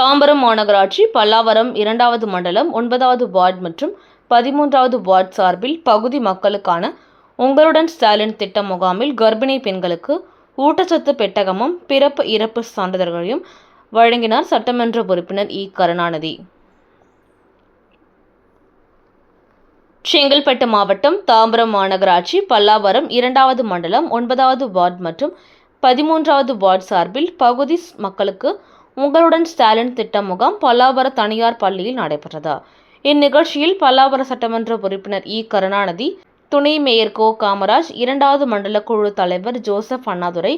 தாம்பரம் மாநகராட்சி பல்லாவரம் 2வது மண்டலம் 9வது வார்டு மற்றும் 13வது வார்டு சார்பில் பகுதி மக்களுக்கான உங்களுடன் ஸ்டாலின் திட்ட முகாமில் கர்ப்பிணி பெண்களுக்கு ஊட்டச்சத்து பெட்டகமும் பிறப்பு இறப்பு சான்றிதழ்களையும் வழங்கினார் சட்டமன்ற உறுப்பினர் இ. கருணாநிதி. செங்கல்பட்டு மாவட்டம் தாம்பரம் மாநகராட்சி பல்லாவரம் 2வது மண்டலம் 9வது வார்டு மற்றும் 13வது வார்டு சார்பில் பகுதி மக்களுக்கு உங்களுடன் ஸ்டாலின் திட்ட முகாம் பல்லாவர தனியார் பள்ளியில் நடைபெற்றது. இந்நிகழ்ச்சியில் பல்லாவர சட்டமன்ற உறுப்பினர் இ. கருணாநிதி, துணை மேயர் கோ. காமராஜ், 2வது மண்டல குழு தலைவர் ஜோசப் அண்ணாதுரை,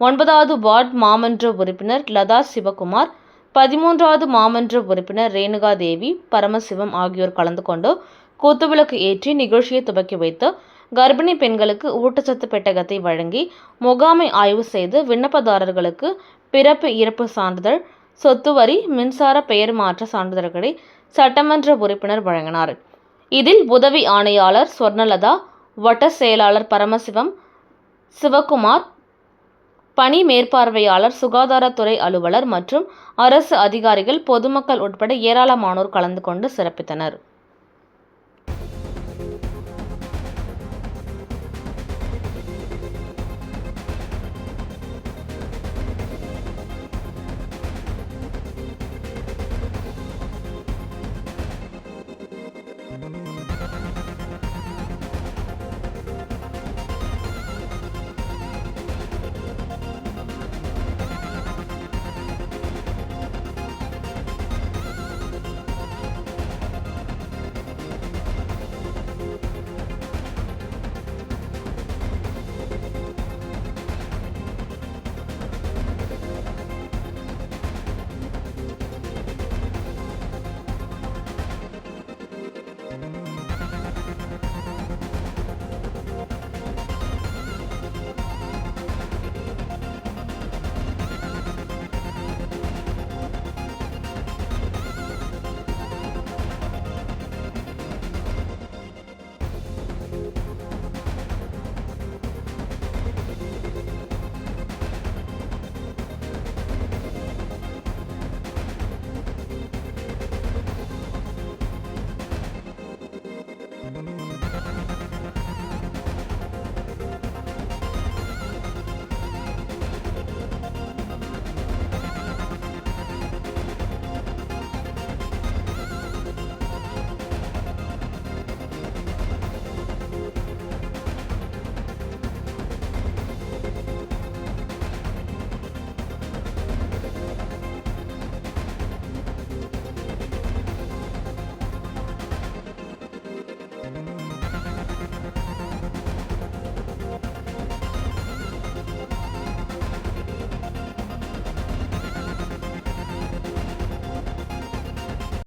9வது வார்டு மாமன்ற உறுப்பினர் லதா சிவகுமார், 13வது மாமன்ற உறுப்பினர் ரேணுகா தேவி பரமசிவம் ஆகியோர் கலந்து கொண்டு குத்துவிளக்கு ஏற்றி நிகழ்ச்சியை துவக்கி வைத்து கர்ப்பிணி பெண்களுக்கு ஊட்டச்சத்து பெட்டகத்தை வழங்கி முகாமை ஆய்வு செய்து விண்ணப்பதாரர்களுக்கு பிறப்பு இறப்பு சான்றிதழ், சொத்து வரி, மின்சார பெயர் மாற்ற சான்றிதழ்களை சட்டமன்ற உறுப்பினர் வழங்கினார். இதில் உதவி ஆணையாளர் சொர்ணலதா, வட்ட செயலாளர் பரமசிவம், சிவகுமார், பணி மேற்பார்வையாளர், சுகாதாரத்துறை அலுவலர் மற்றும் அரசு அதிகாரிகள், பொதுமக்கள் உட்பட ஏராளமானோர் கலந்து கொண்டு சிறப்பித்தனர்.